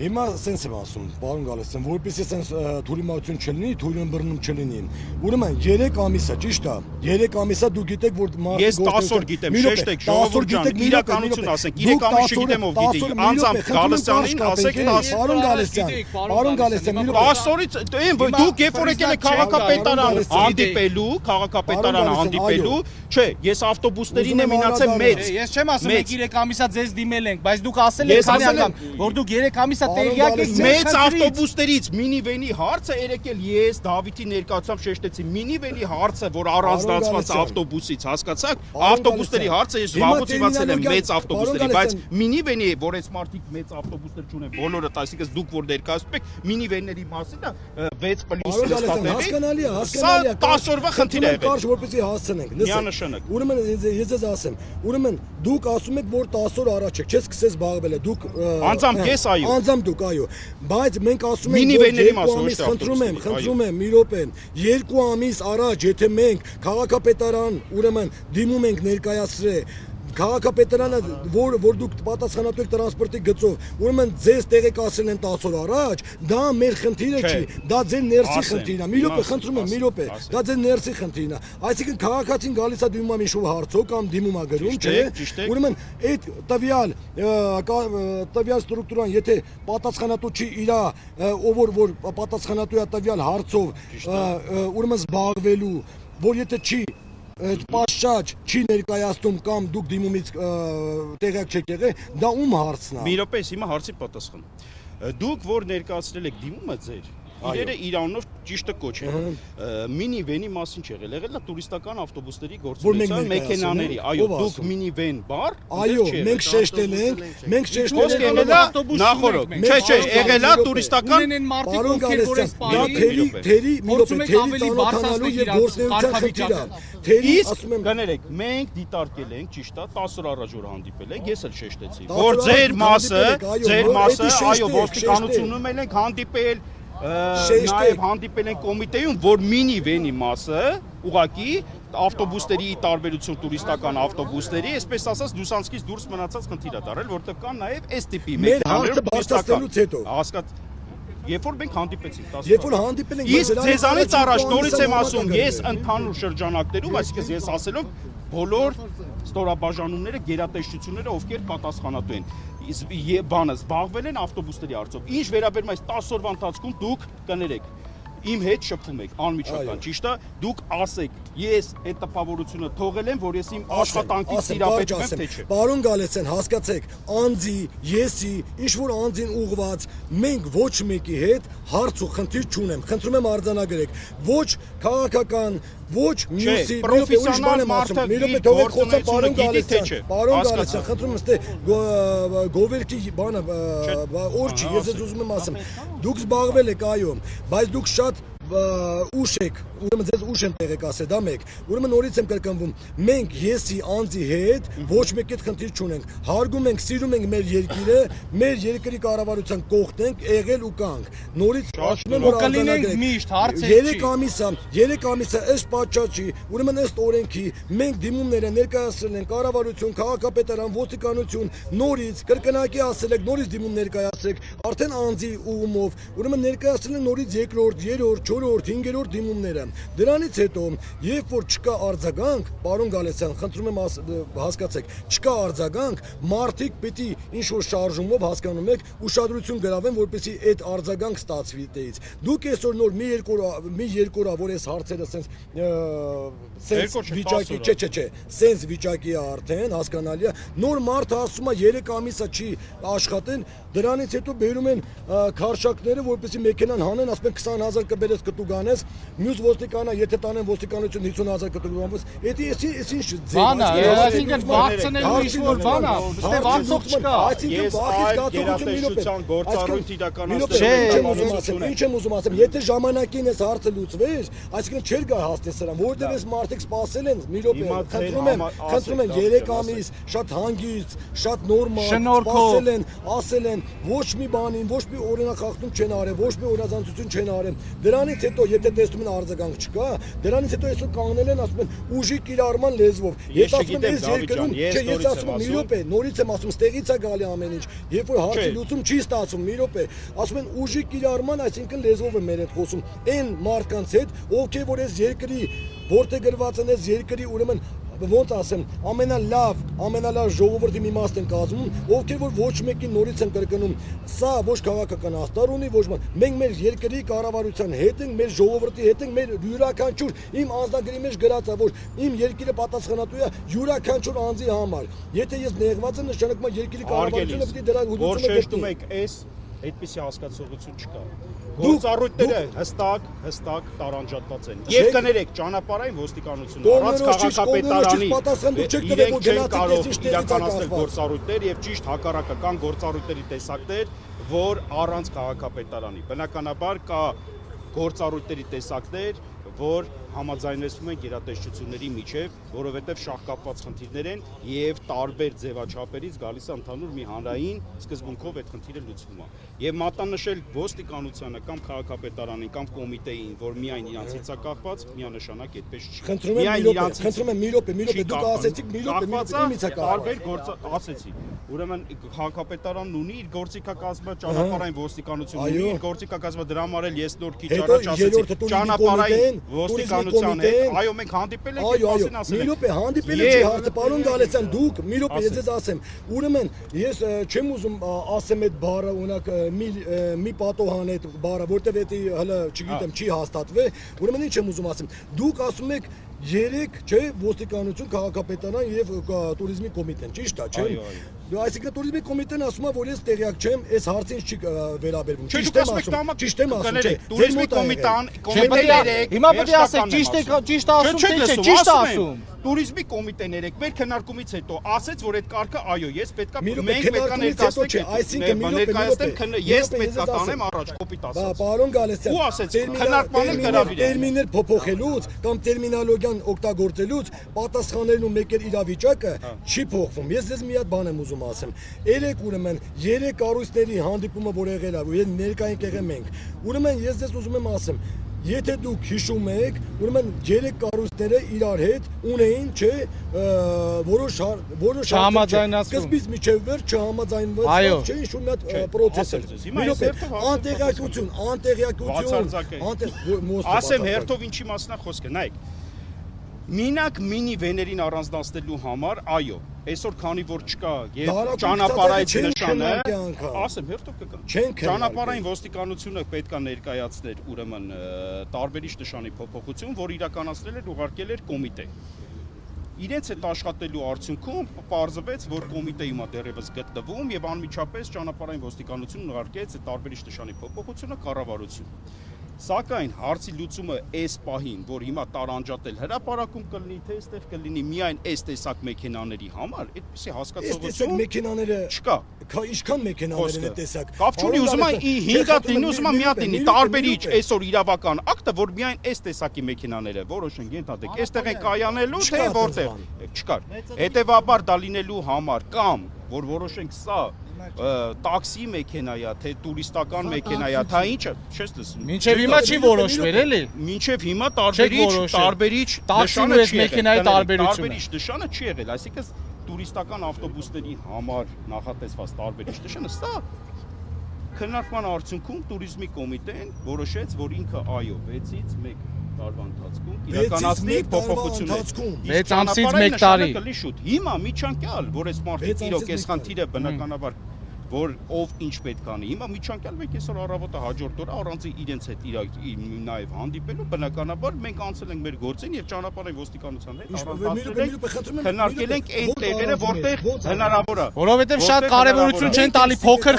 Հիմա սենց եմ ասում, պարոն Գալստյան, որպեսզի սենց թուրիմացություն չլինի, թուրին բռնում չլինի։ Ուրեմն 3 ամիս է, ճիշտ է։ 3 ամիս է դուք գիտեք, որ Ես 10 օր գիտեմ, շեշտեք, ժողովուրդ ջան, իրականություն ասենք, 3 ամիս չգիտեմ ով գիտի, անձամբ Գալստյանին ասեք, պարոն Գալստյան, 10 օրից դուք երբ որ եկել եք քաղաքապետարան հանդիպելու, չէ, ես ավտոբուսներին եմ մնացել մեծ։ Ես չեմ ասում եք 3 ամիսա ձեզ դիմել ենք, բայց դուք ասել եք քանի անգամ, որ դուք 3 ամիսա տեղյակ եք մեծ ավտոբուսներից մինիվենի հարցը երեկել ես Դավիթի ներկայացությամբ շեշտեցի մինիվենի հարցը, որ առանձնացված ավտոբուսից, հասկացաք, ավտոբուսների հարցը ես զբաղված իմացել եմ մեծ ավտոբուսների, բայց մինիվենի, որ այս մարդիկ մեծ ավտոբուսներ չունեն, բոլորը, այսինքն դուք որ ներկայացնում եք մինիվենների մասին, 6 պլյուս հասկանալի է, սա 10 օրվա խնդիր է եղել։ Կարճ որպեսզի հասցնենք։ Միանշանակ։ Ուրեմն ես ձեզ ասեմ, ուրեմն դուք ասում եք, որ 10 օր առաջ եք, չես սկսես զբաղվել եք, դուք անձամբ ես այո։ Անձամբ դուք այո, բայց մենք ասում ենք, մինիվենների որ 2 ամիս խնդրում եմ, մի րոպե, 2 ամիս առաջ, եթե մենք քաղաքապետարան, ուրեմն դիմում ենք ներկայացրել քաղաքապետարանը, որ դուք պատասխանատու եք տրանսպորտի գծով, ուրեմն ձեզ տեղեկացրել են 10 օր առաջ, դա մեր խնդիրը չի, դա ձեր ներսի խնդիրն է։ Մի րոպե, խնդրում եմ, մի րոպե, դա ձեր ներսի խնդիրն է։ Այսինքն քաղաքացին գալիս է դիմում ինչ-որ հարցով կամ դիմում է գրում, չէ՞։ Ուրեմն այդ տվյալ ստրուկտուրան, եթե պատասխանատու չի իր ով որ պատասխանատու է տվյալ հարցով, ուրեմն զբաղվելու, որ եթե չի պաշտաճ չի ներկայացնում կամ դուք դիմումից տեղյակ չեք եղել, դա ում հարցն է։ Մի րոպե, հիմա հարցի պատասխան։ Դուք որ ներկայացրել եք դիմումը ձեր, իրերը իրանով ճիշտը կոչեն։ Մինիվենի մասին չեղել, եղել է տուրիստական ավտոբուսների գործունեության մեքենաների, այո, դուք մինիվեն բառ, այո, մենք շեշտել ենք, նախորդ, չէ, եղել է տուրիստական պարոն Գալստյան, թերի ծանոթանալու եւ գործունեության խնդիր է։ Իսկ կներեք, մենք դիտարկել ենք, ճիշտ է, 10 օր առաջ որ հանդիպել ենք, ես էլ շեշտեցի, որ ձեր մասը, այո, ոստիկանությունում ենք հանդիպել, նաև հանդիպել ենք կոմիտեում, որ մինիվենի մասը ուղղակի ավտոբուսների տարբերություն տուրիստական ավտոբուսների, այսպես ասած դուսանցքից դուրս մնացած խնդիր է դարել, որտեղ կան նաև STP մեքենաներ բարձրացնելուց հետո Երբ որ մենք հանդիպեցինք 10 Երբ որ հանդիպել ենք Իսկ ձեզանից առաջ նորից եմ ասում, ես ընդհանուր շրջանակներում, այսինքն ես ասելով բոլոր ստորաբաժանումները, գերատեսչությունները, ովքեր պատասխանատու են, բանը զբաղվել են ավտոբուսների հարցով։ Ինչ վերաբերում այս 10 օրվա ընթացքում դուք կներեք իմ հետ շփվում եք անմիջական, ճիշտ է, դուք ասեք, ես այդ տպավորությունը թողել եմ, որ ես իմ աշխատանքից տիրապետում եմ, թե չէ։ Պարոն Գալստյան, հասկացեք, անձի, եսի, ինչ որ անձին ուղված, մենք ոչ մեկի հետ հարց ու խնդիր չունեմ, խնդրում եմ արձանագրեք, ոչ քաղաքական, ոչ մյուսի, պրոֆեսիոնալ մարդը մի րոպե թողեք խոսա պարոն Գալստյան, պարոն Գալստյան, խնդրում եմ, ստե գովերքի բանը, օր չի, ես ուզում եմ ասեմ, դուք զբաղվել եք, այո, բայց դուք շատ ուշ եք, ուրեմն ձեզ ուշ եմ տեղեկացել, դա մեկ, ուրեմն նորից եմ կրկնվում, մենք եսի անձի հետ ոչ մեկի հետ խնդիր չունենք, հարգում ենք, սիրում ենք մեր երկիրը, մեր երկրի կառավարության կողքն ենք, եղել ու կանք, նորից ասում եմ, որ արձանագրենք միշտ հարցեր չի, 3 ամիսը ըստ պատճառի, ուրեմն ըստ օրենքի, մենք դիմումները ներկայացրել ենք կառավարություն, քաղաքապետարան, ոստիկանություն, նորից կրկնակի ասել եք, նորից դիմում ներկայացրեք, արդեն անձի ուղումով, ուրեմն ներկայացրել են նորից 2-րդ, 3-րդ, 4-րդ, 5-րդ դիմումները։ Դրանից հետո, երբ որ չկա արձագանք, պարոն Գալստյան, խնդրում եմ հասկացեք, չկա արձագանք, մարդիկ պիտի ինչ-որ շարժումով հասկանում եք, ուշադրություն գրավեն, որպեսզի այդ արձագանք ստացվի դից։ Դուք այսօր նոր մի երկու օր որ այս հարցերը սենց վիճակի, չէ, սենց վիճակի է արդեն, հասկանալի է, նոր մարդը ասում է 3 ամիսա չի աշխատել, դրանից հետո բերում են քարշակները, որպեսզի մեքենան հանեն, ասում են 20,000 կբերես կտու գանես, մյուս ոստիկանա, եթե տանեն ոստիկանություն 50,000 կտու գանես, դա էս ինչ ձև, այսինքն վարձնելու ինչ-որ բան է, ստե վարձող չկա, այսինքն վախից գերատեսչության գործառույթ իրականացնել, ինչ եմ ուզում ասեմ, եթե ժամանակին այս հարցը լուծվեր, այսինքն չէր գա հասնել սրան, որովհետև այս մարդիկ սպասել են, մի րոպե, խնդրում եմ 3 ամիս, շատ հանգիստ, շատ նորմալ, սպասել են, ասել են, ոչ մի բանին, ոչ մի օրինախախտում չեն արել, ոչ մի օրազանցություն չեն արել։ Դրանից դրանից հետո եթե տեսնում են արձագանք չկա, դրանից հետո այսօր կանգնել են ասում են ուժի կիրառման լեզվով։ Ես ասում եմ այս երկրում, չէ, ես ասում եմ մի րոպե, նորից եմ ասում, ստեղից է գալի ամեն ինչ։ Երբ որ հարցի լուծում չի ստացվում, մի րոպե, ասում են ուժի կիրառման, այսինքն լեզվով է մեր հետ խոսում։ Այն մարդկանց հետ, ովքեր որ այս երկրի որտեղ գրված են այս երկրի ուրեմն ոնց ասեմ, ամենալավ ժողովրդի մի մասն են կազմում, ովքեր որ ոչ մեկին նորից են կրկնում, սա ոչ քաղաքական աստար ունի, ոչ մենք մեր երկրի կառավարության հետ ենք, մեր ժողովրդի հետ ենք, մեր յուրաքանչյուր իմ անձնագրի մեջ գրած է, որ իմ երկիրը պատասխանատու է յուրաքանչյուր անձի համար։ Եթե ես նեղված եմ, նշանակում է երկրի կառավարությունը պիտի դրա ուղղությունը շեշտում եք, այդպիսի հասկացողություն չկա։ Գործառույթները հստակ տարանջատված են։ Եվ կներեք ճանապարհային ոստիկանությունը առանց քաղաքապետարանի իրենք չեն կարող իրականացնել գործառույթներ եւ ճիշտ հակառակը կան գործառույթների տեսակներ, որ առանց քաղաքապետարանի բնականաբար կա գործառույթների տեսակներ, որ համաձայնեցվում են գերատեսչությունների միջև, որովհետև շահկապված խնդիրներ են եւ տարբեր ձևաչափերից գալիս է ընդհանուր մի հանրային սկզբունքով այդ խնդիրը լուծվում է։ Եվ մատնանշել ոստիկանությանը կամ քաղաքապետարանին կամ կոմիտեին, որ միայն իրանցից է կախված, միանշանակ այդպես չի։ Խնդրում եմ մի րոպե, դուք ասեցիք մի րոպե, իմից է կախված։ Տարբեր գործ ասեցի։ Ուրեմն քաղաքապետարանն ունի իր գործիքակազմը, ճանապարհային ոստիկանությունն ունի իր գործիքակազմը, դրա համար էլ ես նոր քիչ առաջ ասեցի, ճանապարհային ոստիկանության հետ, այո, մենք հանդիպել ենք այդ մասին ասել ենք։ Մի րոպե հանդիպել եք, հարցը պարոն Գալստյան, դուք մի րոպե ես ձեզ ասեմ։ Ուրեմն ես չեմ ուզում ասեմ այդ բառը, օրինակ մի պատոհան այդ բառը, որտեվ դա հələ չգիտեմ, չի հաստատվել, ուրեմն ինչ եմ ուզում ասեմ։ Դուք ասում եք 3, չէ, ոստիկանություն, քաղաքապետարան եւ туриզմի կոմիտեն, ճիշտ է, չէ։ Այսինքն туриզմի կոմիտեն ասում է, որ ես տեղյակ չեմ, այս հարցին չի վերաբերվում։ Ճիշտ եմ ասում, չէ։ Туриզմի կոմիտեները հիմա պետք է ասեք ճիշտ ասում, թե չէ, ճիշտ ասում։ Туриզմի կոմիտեները մեր քննարկումից հետո ասեց, որ այդ կարգը այո, ես պետքա մենք պետքա ներկայացնենք, ես պետքա տանեմ առաջ կոպիտ ասած։ Պարոն Գալստյան, ու ասեց քննարկմանն գրավիր։ Տերմիններ փոփոխելուց կամ տերմինոլոգիան օգտագործելուց պատասխաններն ու մեկ էլ իրավիճակը չի փոխվում։ Ես ձեզ մի հատ բան եմ ուզում ասեմ։ Երեք ուրեմն 3 կառույցների հանդիպումը որ եղել է, որ ներկայինք եղել մենք։ Ուրեմն ես ձեզ ուզում եմ ասեմ, եթե դուք հիշում եք, ուրեմն 3 կառույցները իրար հետ ունեին, չէ, որոշ սկզբից միջև վերջ չհամաձայնված, չէ, ինչ-որ մի հատ process էր։ Անտեղյակություն, ասեմ հերթով ինչի մասնա խոսքը, նայեք։ Մինակ մինի վեներին առանձնացնելու համար, այո, այսօր քանի որ չկա եւ ճանապարհային նշանը, ասեմ հերթով կգա։ Ճանապարհային ոստիկանությունը պետք է ներկայացներ ուրեմն տարբերիչ նշանի փոփոխություն, որ իրականացնել էր ուղարկել էր կոմիտե։ Իրենց այդ աշխատելու արդյունքում պարզվեց, որ կոմիտեի մոտ դեռևս գտնվում եւ անմիջապես ճանապարհային ոստիկանությունն ուղարկեց այդ տարբերիչ նշանի փոփոխությունը կառավարություն։ Սակայն հարցի լուծումը այս պահին, որ հիմա տարանջատել հրապարակում կլինի, թե այստեղ կլինի միայն այս տեսակ մեքենաների համար, այդպեսի հասկացողություն մեքենաները չկա։ Ինչքան մեքենաներ են տեսակ։ Կապ չունի, ուզում եմ 5-ը լինի, ուզում եմ մի հատ լինի, տարբերիչ այսօր իրավական ակտը, որ միայն այս տեսակի մեքենաները որոշենք ենթադրենք, այստեղ են կայանելու, թե որտեղ չկար։ Հետևաբար դա լինելու համար կամ որ որոշենք սա տաքսի մեքենա է, թե տուրիստական մեքենա է, թե ինչը, չես լսում։ Մինչև հիմա չի որոշվել, էլի։ Մինչև հիմա տարբերիչ տաքսի ու մեքենայի տարբերությունը։ Տարբերիչ նշանը չի եղել, այսինքն տուրիստական ավտոբուսների համար նախատեսված տարբերիչ նշանը սա քննարկման արդյունքում туриզմի կոմիտեն որոշեց, որ ինքը այո 6-ից 1 տարվա ընթացքում իրականացնի փոփոխություններ։ 6 ամսից 1 տարի։ Հիմա միջանկյալ, որ այս մարդիկ իրոք այս խնդիրը բնականաբար որ ով ինչ պետք անի։ Հիմա միջանկյալ մենք այսօր առավոտը հաջորդ օրը առանց իրենց հետ նաև հանդիպելու բնականաբար մենք անցել ենք մեր գործին եւ ճանապարհային ոստիկանության հետ քննարկել ենք այն տեղերը, որտեղ հնարավոր է։ Որովհետեւ շատ կարեւորություն չեն տալի փոքր